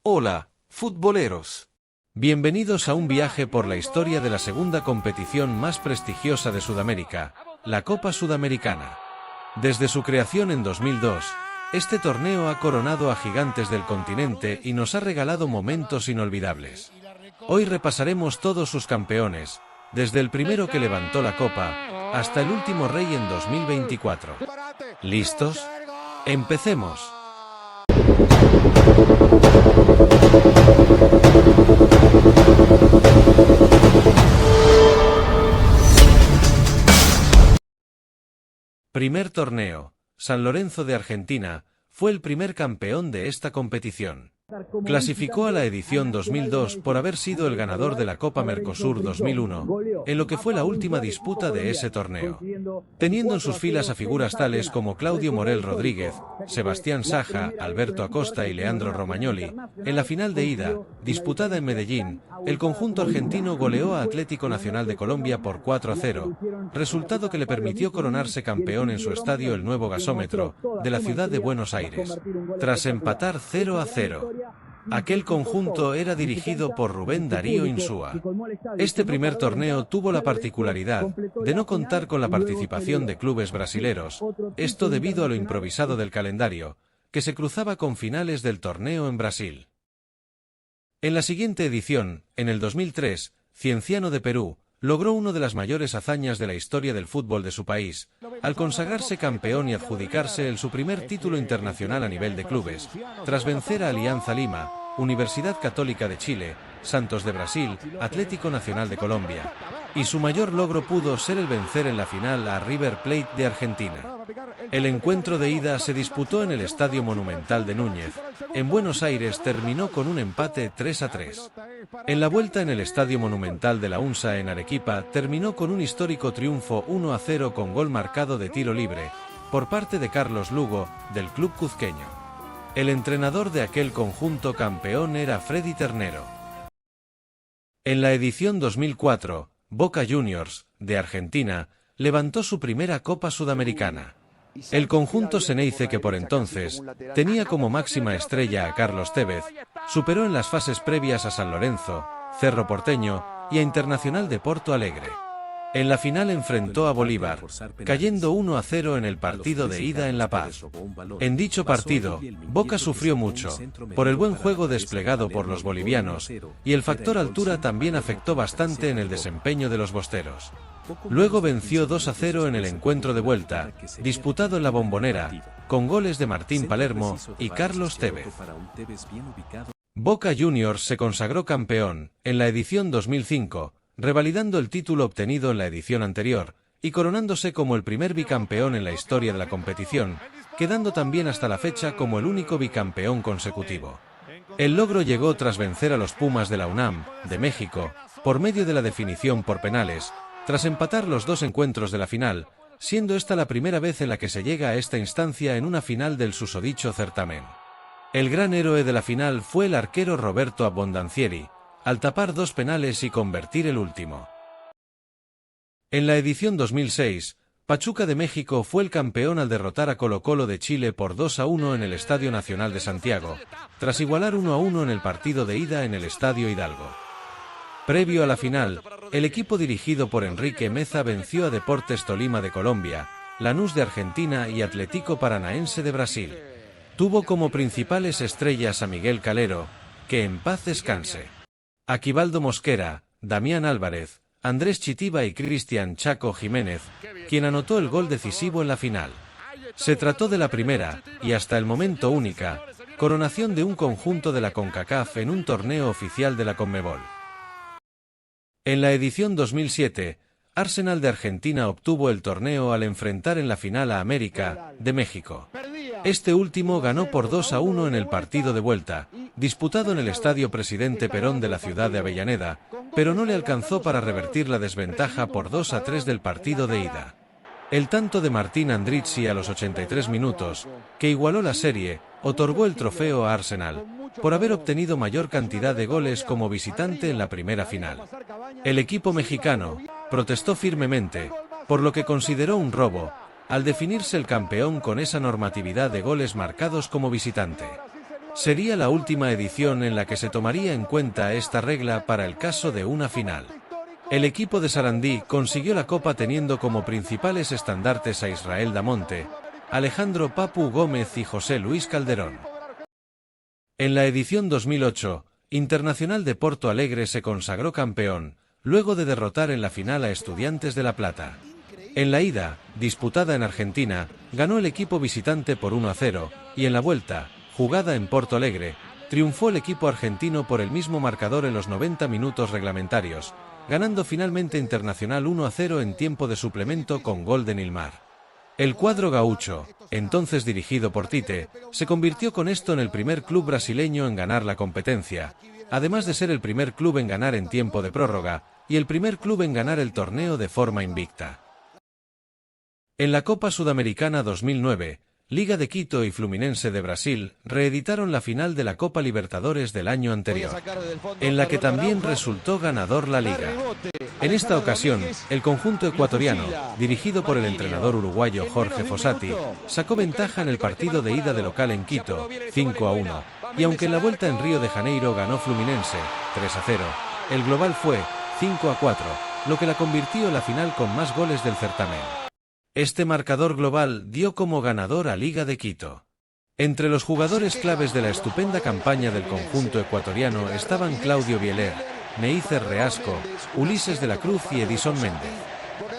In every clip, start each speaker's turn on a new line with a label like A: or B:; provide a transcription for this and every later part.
A: Hola, futboleros. Bienvenidos a un viaje por la historia de la segunda competición más prestigiosa de Sudamérica, la Copa Sudamericana. Desde su creación en 2002, este torneo ha coronado a gigantes del continente y nos ha regalado momentos inolvidables. Hoy repasaremos todos sus campeones, desde el primero que levantó la copa, hasta el último rey en 2024. ¿Listos? ¡Empecemos! Primer torneo. San Lorenzo de Argentina fue el primer campeón de esta competición. Clasificó a la edición 2002 por haber sido el ganador de la Copa Mercosur 2001, en lo que fue la última disputa de ese torneo. Teniendo en sus filas a figuras tales como Claudio Morel Rodríguez, Sebastián Saja, Alberto Acosta y Leandro Romagnoli, en la final de ida, disputada en Medellín, el conjunto argentino goleó a Atlético Nacional de Colombia por 4-0, resultado que le permitió coronarse campeón en su estadio El Nuevo Gasómetro, de la ciudad de Buenos Aires, tras empatar 0-0. Aquel conjunto era dirigido por Rubén Darío Insúa. Este primer torneo tuvo la particularidad de no contar con la participación de clubes brasileros, esto debido a lo improvisado del calendario, que se cruzaba con finales del torneo en Brasil. En la siguiente edición, en el 2003, Cienciano de Perú logró una de las mayores hazañas de la historia del fútbol de su país, al consagrarse campeón y adjudicarse su primer título internacional a nivel de clubes, tras vencer a Alianza Lima, Universidad Católica de Chile, Santos de Brasil, Atlético Nacional de Colombia. Y su mayor logro pudo ser el vencer en la final a River Plate de Argentina. El encuentro de ida se disputó en el Estadio Monumental de Núñez. En Buenos Aires terminó con un empate 3-3. En la vuelta en el Estadio Monumental de la UNSA en Arequipa terminó con un histórico triunfo 1-0 con gol marcado de tiro libre, por parte de Carlos Lugo, del club cuzqueño. El entrenador de aquel conjunto campeón era Freddy Ternero. En la edición 2004, Boca Juniors, de Argentina, levantó su primera Copa Sudamericana. El conjunto Ceneice, que por entonces tenía como máxima estrella a Carlos Tevez, superó en las fases previas a San Lorenzo, Cerro Porteño y a Internacional de Porto Alegre. En la final enfrentó a Bolívar, cayendo 1-0 en el partido de ida en La Paz. En dicho partido, Boca sufrió mucho, por el buen juego desplegado por los bolivianos, y el factor altura también afectó bastante en el desempeño de los bosteros. Luego venció 2-0 en el encuentro de vuelta, disputado en la Bombonera, con goles de Martín Palermo y Carlos Tevez. Boca Juniors se consagró campeón en la edición 2005, revalidando el título obtenido en la edición anterior, y coronándose como el primer bicampeón en la historia de la competición, quedando también hasta la fecha como el único bicampeón consecutivo. El logro llegó tras vencer a los Pumas de la UNAM, de México, por medio de la definición por penales, tras empatar los dos encuentros de la final, siendo esta la primera vez en la que se llega a esta instancia en una final del susodicho certamen. El gran héroe de la final fue el arquero Roberto Abbondanzieri, al tapar dos penales y convertir el último. En la edición 2006, Pachuca de México fue el campeón al derrotar a Colo-Colo de Chile por 2-1 en el Estadio Nacional de Santiago, tras igualar 1-1 en el partido de ida en el Estadio Hidalgo. Previo a la final, el equipo dirigido por Enrique Meza venció a Deportes Tolima de Colombia, Lanús de Argentina y Atlético Paranaense de Brasil. Tuvo como principales estrellas a Miguel Calero, que en paz descanse, Aquivaldo Mosquera, Damián Álvarez, Andrés Chitiba y Cristian Chaco Jiménez, quien anotó el gol decisivo en la final. Se trató de la primera, y hasta el momento única, coronación de un conjunto de la CONCACAF en un torneo oficial de la Conmebol. En la edición 2007, Arsenal de Argentina obtuvo el torneo al enfrentar en la final a América, de México. Este último ganó por 2-1 en el partido de vuelta, disputado en el Estadio Presidente Perón de la ciudad de Avellaneda, pero no le alcanzó para revertir la desventaja por 2-3 del partido de ida. El tanto de Martín Andrizzi a los 83 minutos, que igualó la serie, otorgó el trofeo a Arsenal, por haber obtenido mayor cantidad de goles como visitante en la primera final. El equipo mexicano protestó firmemente, por lo que consideró un robo, al definirse el campeón con esa normatividad de goles marcados como visitante. Sería la última edición en la que se tomaría en cuenta esta regla para el caso de una final. El equipo de Sarandí consiguió la copa teniendo como principales estandartes a Israel Damonte, Alejandro Papu Gómez y José Luis Calderón. En la edición 2008, Internacional de Porto Alegre se consagró campeón, luego de derrotar en la final a Estudiantes de La Plata. En la ida, disputada en Argentina, ganó el equipo visitante por 1-0, y en la vuelta, jugada en Porto Alegre, triunfó el equipo argentino por el mismo marcador en los 90 minutos reglamentarios, ganando finalmente Internacional 1-0 en tiempo de suplemento con gol de Nilmar. El cuadro gaucho, entonces dirigido por Tite, se convirtió con esto en el primer club brasileño en ganar la competencia, además de ser el primer club en ganar en tiempo de prórroga, y el primer club en ganar el torneo de forma invicta. En la Copa Sudamericana 2009, Liga de Quito y Fluminense de Brasil reeditaron la final de la Copa Libertadores del año anterior, en la que también resultó ganador la Liga. En esta ocasión, el conjunto ecuatoriano, dirigido por el entrenador uruguayo Jorge Fossati, sacó ventaja en el partido de ida de local en Quito, 5-1, y aunque en la vuelta en Río de Janeiro ganó Fluminense, 3-0, el global fue 5-4, lo que la convirtió en la final con más goles del certamen. Este marcador global dio como ganador a Liga de Quito. Entre los jugadores claves de la estupenda campaña del conjunto ecuatoriano estaban Claudio Bieler, Neisser Reasco, Ulises de la Cruz y Edison Méndez.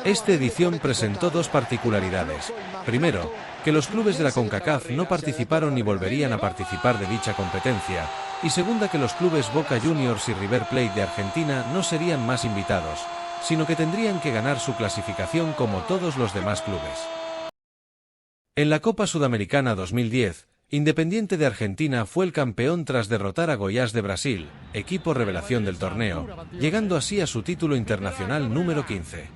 A: Esta edición presentó dos particularidades. Primero, que los clubes de la CONCACAF no participaron ni volverían a participar de dicha competencia, y segunda, que los clubes Boca Juniors y River Plate de Argentina no serían más invitados, sino que tendrían que ganar su clasificación como todos los demás clubes. En la Copa Sudamericana 2010, Independiente de Argentina fue el campeón tras derrotar a Goiás de Brasil, equipo revelación del torneo, llegando así a su título internacional número 15.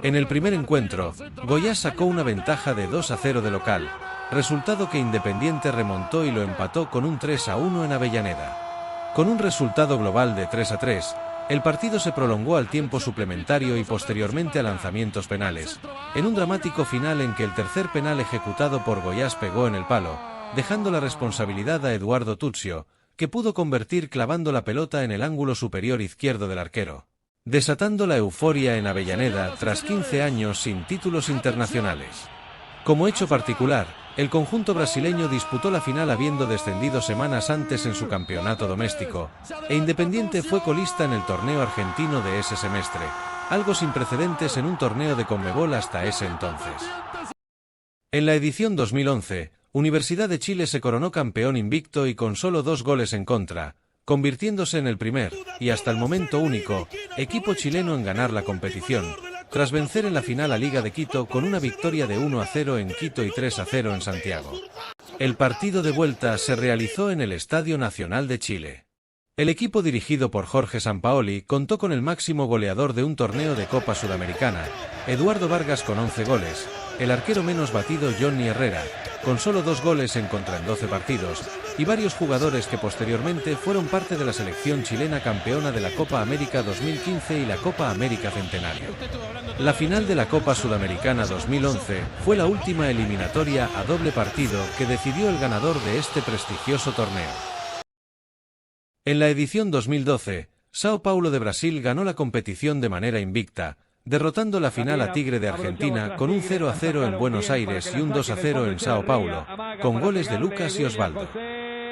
A: En el primer encuentro, Goiás sacó una ventaja de 2-0 de local, resultado que Independiente remontó y lo empató con un 3-1 en Avellaneda. Con un resultado global de 3-3, el partido se prolongó al tiempo suplementario y posteriormente a lanzamientos penales, en un dramático final en que el tercer penal ejecutado por Goiás pegó en el palo, dejando la responsabilidad a Eduardo Tuzio, que pudo convertir clavando la pelota en el ángulo superior izquierdo del arquero, desatando la euforia en Avellaneda tras 15 años sin títulos internacionales. Como hecho particular, el conjunto brasileño disputó la final habiendo descendido semanas antes en su campeonato doméstico, e Independiente fue colista en el torneo argentino de ese semestre, algo sin precedentes en un torneo de Conmebol hasta ese entonces. En la edición 2011, Universidad de Chile se coronó campeón invicto y con solo 2 goles en contra, convirtiéndose en el primer, y hasta el momento único, equipo chileno en ganar la competición, tras vencer en la final a Liga de Quito con una victoria de 1-0 en Quito y 3-0 en Santiago. El partido de vuelta se realizó en el Estadio Nacional de Chile. El equipo dirigido por Jorge Sampaoli contó con el máximo goleador de un torneo de Copa Sudamericana, Eduardo Vargas con 11 goles, el arquero menos batido Johnny Herrera, con solo 2 goles en contra en 12 partidos, y varios jugadores que posteriormente fueron parte de la selección chilena campeona de la Copa América 2015 y la Copa América Centenario. La final de la Copa Sudamericana 2011 fue la última eliminatoria a doble partido que decidió el ganador de este prestigioso torneo. En la edición 2012, Sao Paulo de Brasil ganó la competición de manera invicta, derrotando la final a Tigre de Argentina con un 0-0 en Buenos Aires y un 2-0 en Sao Paulo, con goles de Lucas y Osvaldo.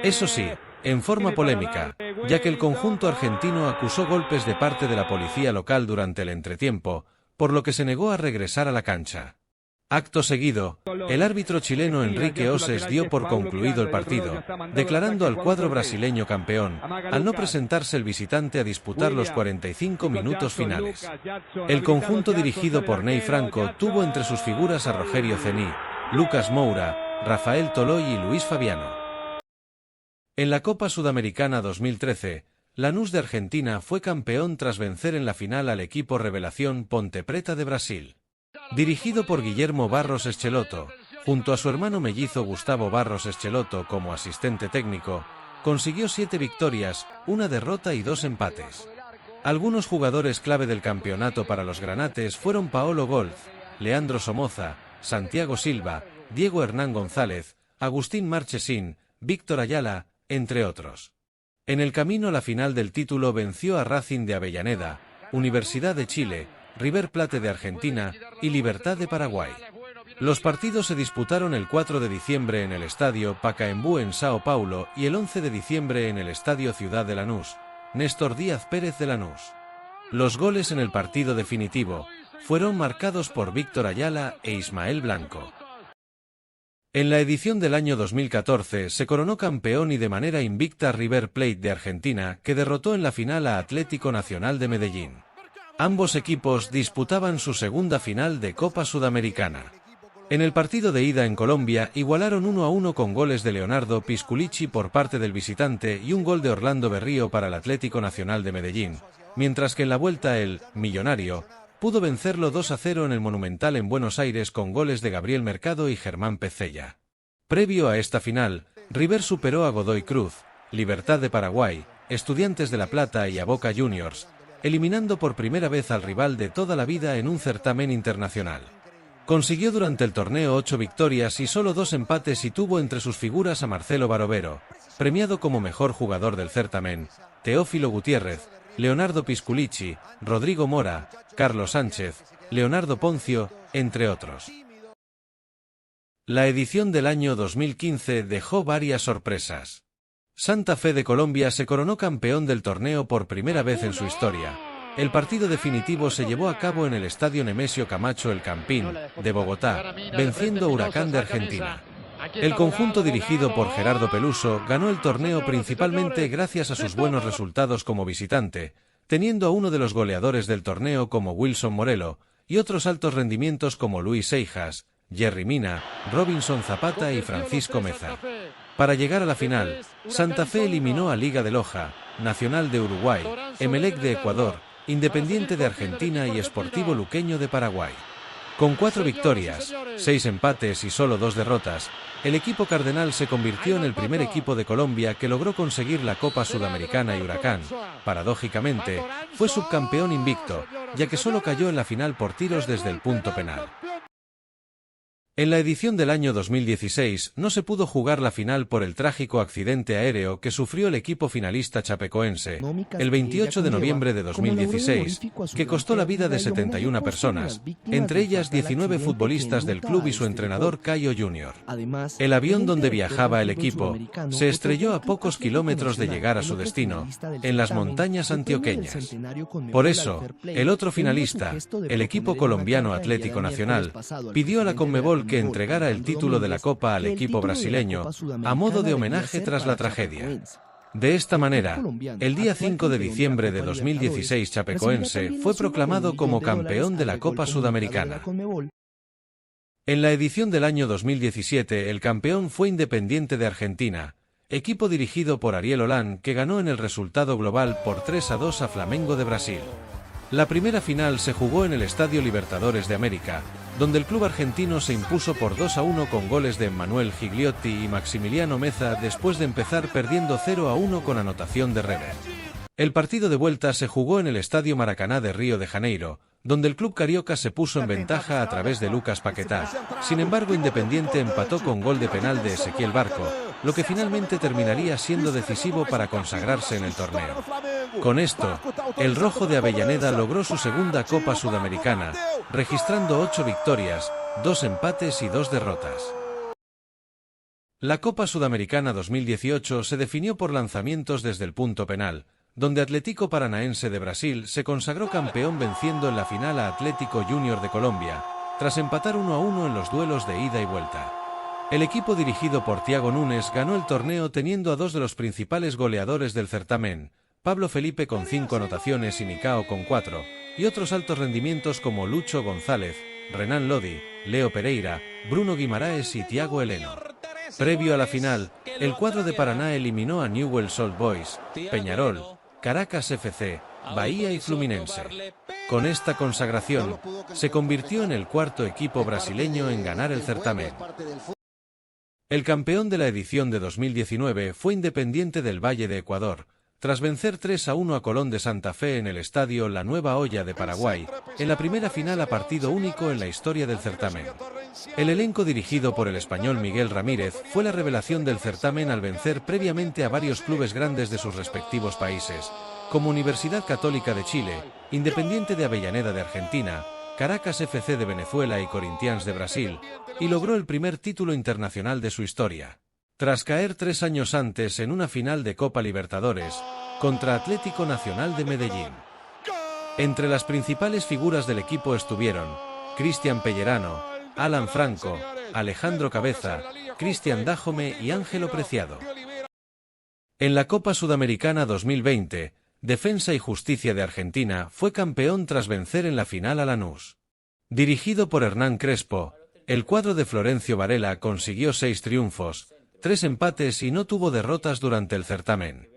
A: Eso sí, en forma polémica, ya que el conjunto argentino acusó golpes de parte de la policía local durante el entretiempo, por lo que se negó a regresar a la cancha. Acto seguido, el árbitro chileno Enrique Oses dio por concluido el partido, declarando al cuadro brasileño campeón, al no presentarse el visitante a disputar los 45 minutos finales. El conjunto dirigido por Ney Franco tuvo entre sus figuras a Rogerio Ceni, Lucas Moura, Rafael Toloy y Luis Fabiano. En la Copa Sudamericana 2013, Lanús de Argentina fue campeón tras vencer en la final al equipo revelación Ponte Preta de Brasil. Dirigido por Guillermo Barros Schelotto, junto a su hermano mellizo Gustavo Barros Schelotto como asistente técnico, consiguió 7 victorias, 1 derrota y 2 empates. Algunos jugadores clave del campeonato para los granates fueron Paolo Golf, Leandro Somoza, Santiago Silva, Diego Hernán González, Agustín Marchesín, Víctor Ayala, entre otros. En el camino a la final del título venció a Racing de Avellaneda, Universidad de Chile, River Plate de Argentina y Libertad de Paraguay. Los partidos se disputaron el 4 de diciembre en el Estadio Pacaembu en Sao Paulo y el 11 de diciembre en el Estadio Ciudad de Lanús, Néstor Díaz Pérez de Lanús. Los goles en el partido definitivo fueron marcados por Víctor Ayala e Ismael Blanco. En la edición del año 2014 se coronó campeón y de manera invicta River Plate de Argentina, que derrotó en la final a Atlético Nacional de Medellín. Ambos equipos disputaban su segunda final de Copa Sudamericana. En el partido de ida en Colombia igualaron 1-1 con goles de Leonardo Pisculichi por parte del visitante y un gol de Orlando Berrío para el Atlético Nacional de Medellín, mientras que en la vuelta el Millonario pudo vencerlo 2-0 en el Monumental en Buenos Aires con goles de Gabriel Mercado y Germán Pezzella. Previo a esta final, River superó a Godoy Cruz, Libertad de Paraguay, Estudiantes de La Plata y a Boca Juniors, eliminando por primera vez al rival de toda la vida en un certamen internacional. Consiguió durante el torneo 8 victorias y solo 2 empates y tuvo entre sus figuras a Marcelo Barovero, premiado como mejor jugador del certamen, Teófilo Gutiérrez, Leonardo Pisculichi, Rodrigo Mora, Carlos Sánchez, Leonardo Poncio, entre otros. La edición del año 2015 dejó varias sorpresas. Santa Fe de Colombia se coronó campeón del torneo por primera vez en su historia. El partido definitivo se llevó a cabo en el Estadio Nemesio Camacho El Campín, de Bogotá, venciendo a Huracán de Argentina. El conjunto dirigido por Gerardo Peluso ganó el torneo principalmente gracias a sus buenos resultados como visitante, teniendo a uno de los goleadores del torneo como Wilson Morelo, y otros altos rendimientos como Luis Seijas, Jerry Mina, Robinson Zapata y Francisco Meza. Para llegar a la final, Santa Fe eliminó a Liga de Loja, Nacional de Uruguay, Emelec de Ecuador, Independiente de Argentina y Sportivo Luqueño de Paraguay. Con 4 victorias, 6 empates y solo 2 derrotas, el equipo cardenal se convirtió en el primer equipo de Colombia que logró conseguir la Copa Sudamericana y Huracán, paradójicamente, fue subcampeón invicto, ya que solo cayó en la final por tiros desde el punto penal. En la edición del año 2016 no se pudo jugar la final por el trágico accidente aéreo que sufrió el equipo finalista chapecoense el 28 de noviembre de 2016, que costó la vida de 71 personas, entre ellas 19 futbolistas del club y su entrenador Cayo Jr. El avión donde viajaba el equipo se estrelló a pocos kilómetros de llegar a su destino, en las montañas antioqueñas. Por eso, el otro finalista, el equipo colombiano Atlético Nacional, pidió a la Conmebol que entregara el título de la Copa al equipo brasileño, a modo de homenaje tras la tragedia. De esta manera, el día 5 de diciembre de 2016 Chapecoense fue proclamado como campeón de la Copa Sudamericana. En la edición del año 2017 el campeón fue Independiente de Argentina, equipo dirigido por Ariel Holán que ganó en el resultado global por 3-2 a Flamengo de Brasil. La primera final se jugó en el Estadio Libertadores de América, donde el club argentino se impuso por 2-1 con goles de Emmanuel Gigliotti y Maximiliano Meza después de empezar perdiendo 0-1 con anotación de Rever. El partido de vuelta se jugó en el Estadio Maracaná de Río de Janeiro, donde el club carioca se puso en ventaja a través de Lucas Paquetá. Sin embargo, Independiente empató con gol de penal de Ezequiel Barco, lo que finalmente terminaría siendo decisivo para consagrarse en el torneo. Con esto, el rojo de Avellaneda logró su segunda Copa Sudamericana, registrando 8 victorias, 2 empates y 2 derrotas. La Copa Sudamericana 2018 se definió por lanzamientos desde el punto penal, donde Atlético Paranaense de Brasil se consagró campeón venciendo en la final a Atlético Junior de Colombia, tras empatar 1-1 en los duelos de ida y vuelta. El equipo dirigido por Thiago Nunes ganó el torneo teniendo a 2 de los principales goleadores del certamen, Pablo Felipe con 5 anotaciones y Nicao con 4, y otros altos rendimientos como Lucho González, Renan Lodi, Leo Pereira, Bruno Guimaraes y Thiago Heleno. Previo a la final, el cuadro de Paraná eliminó a Newell's Old Boys, Peñarol, Caracas FC, Bahía y Fluminense. Con esta consagración, se convirtió en el cuarto equipo brasileño en ganar el certamen. El campeón de la edición de 2019 fue Independiente del Valle de Ecuador, tras vencer 3-1 a Colón de Santa Fe en el estadio La Nueva Olla de Paraguay, en la primera final a partido único en la historia del certamen. El elenco dirigido por el español Miguel Ramírez fue la revelación del certamen al vencer previamente a varios clubes grandes de sus respectivos países, como Universidad Católica de Chile, Independiente de Avellaneda de Argentina, Caracas FC de Venezuela y Corinthians de Brasil, y logró el primer título internacional de su historia, tras caer 3 años antes en una final de Copa Libertadores, contra Atlético Nacional de Medellín. Entre las principales figuras del equipo estuvieron Cristian Pellerano, Alan Franco, Alejandro Cabeza, Cristian Dájome y Ángelo Preciado. En la Copa Sudamericana 2020, Defensa y Justicia de Argentina fue campeón tras vencer en la final a Lanús. Dirigido por Hernán Crespo, el cuadro de Florencio Varela consiguió 6 triunfos, 3 empates y no tuvo derrotas durante el certamen.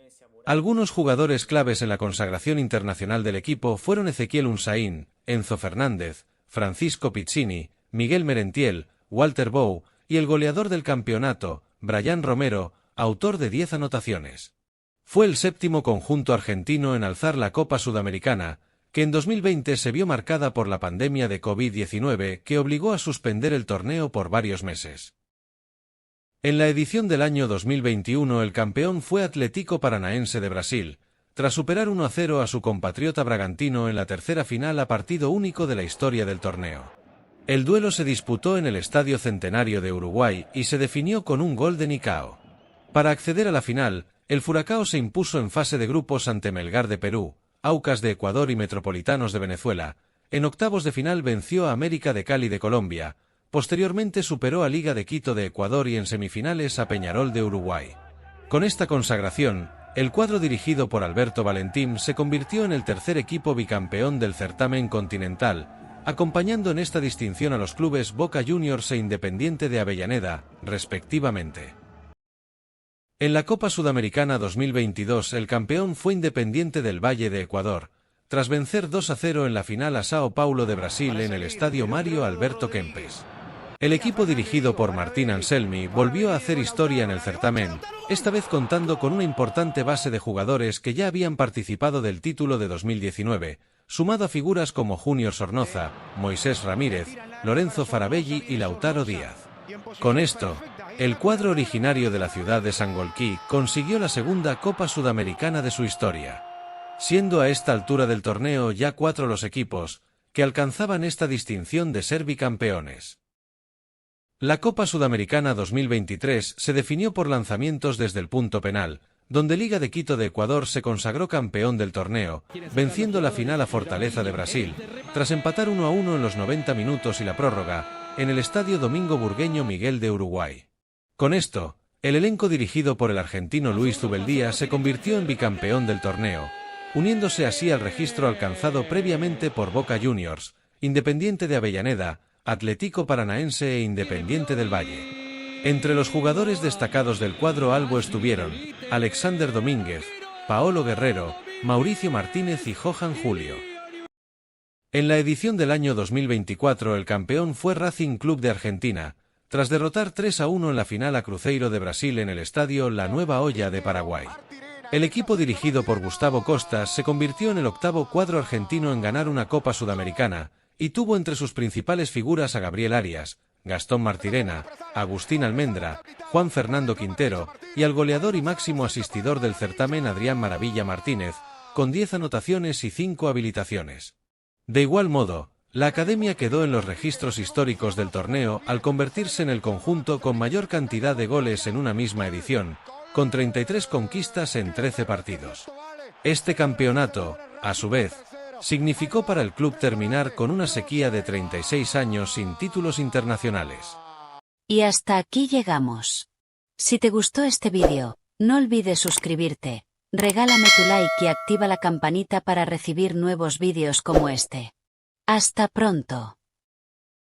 A: Algunos jugadores claves en la consagración internacional del equipo fueron Ezequiel Unzaín, Enzo Fernández, Francisco Pizzini, Miguel Merentiel, Walter Bou y el goleador del campeonato, Bryan Romero, autor de 10 anotaciones. Fue el 7º conjunto argentino en alzar la Copa Sudamericana, que en 2020 se vio marcada por la pandemia de COVID-19 que obligó a suspender el torneo por varios meses. En la edición del año 2021 el campeón fue Atlético Paranaense de Brasil, tras superar 1-0 a su compatriota Bragantino en la tercera final a partido único de la historia del torneo. El duelo se disputó en el Estadio Centenario de Uruguay y se definió con un gol de Nicao. Para acceder a la final, el Furacao se impuso en fase de grupos ante Melgar de Perú, Aucas de Ecuador y Metropolitanos de Venezuela. En octavos de final venció a América de Cali de Colombia. Posteriormente superó a Liga de Quito de Ecuador y en semifinales a Peñarol de Uruguay. Con esta consagración, el cuadro dirigido por Alberto Valentín se convirtió en el tercer equipo bicampeón del certamen continental, acompañando en esta distinción a los clubes Boca Juniors e Independiente de Avellaneda, respectivamente. En la Copa Sudamericana 2022 el campeón fue Independiente del Valle de Ecuador, tras vencer 2-0 en la final a Sao Paulo de Brasil en el estadio Mário Alberto Kempes. El equipo dirigido por Martín Anselmi volvió a hacer historia en el certamen, esta vez contando con una importante base de jugadores que ya habían participado del título de 2019, sumado a figuras como Junior Sornoza, Moisés Ramírez, Lorenzo Farabelli y Lautaro Díaz. Con esto, el cuadro originario de la ciudad de Sangolquí consiguió la segunda Copa Sudamericana de su historia, siendo a esta altura del torneo ya 4 los equipos que alcanzaban esta distinción de ser bicampeones. La Copa Sudamericana 2023 se definió por lanzamientos desde el punto penal, donde Liga de Quito de Ecuador se consagró campeón del torneo, venciendo la final a Fortaleza de Brasil, tras empatar 1-1 en los 90 minutos y la prórroga, en el Estadio Domingo Burgueño Miguel de Uruguay. Con esto, el elenco dirigido por el argentino Luis Zubeldía se convirtió en bicampeón del torneo, uniéndose así al registro alcanzado previamente por Boca Juniors, Independiente de Avellaneda, Atlético Paranaense e Independiente del Valle. Entre los jugadores destacados del cuadro albo estuvieron Alexander Domínguez, Paolo Guerrero, Mauricio Martínez y Johan Julio. En la edición del año 2024 el campeón fue Racing Club de Argentina, tras derrotar 3-1 en la final a Cruzeiro de Brasil en el estadio La Nueva Olla de Paraguay. El equipo dirigido por Gustavo Costas se convirtió en el 8º cuadro argentino en ganar una Copa Sudamericana, y tuvo entre sus principales figuras a Gabriel Arias, Gastón Martirena, Agustín Almendra, Juan Fernando Quintero, y al goleador y máximo asistidor del certamen Adrián Maravilla Martínez, con 10 anotaciones y 5 habilitaciones. De igual modo, la Academia quedó en los registros históricos del torneo al convertirse en el conjunto con mayor cantidad de goles en una misma edición, con 33 conquistas en 13 partidos. Este campeonato, a su vez, significó para el club terminar con una sequía de 36 años sin títulos internacionales.
B: Y hasta aquí llegamos. Si te gustó este vídeo, no olvides suscribirte, regálame tu like y activa la campanita para recibir nuevos vídeos como este. ¡Hasta pronto!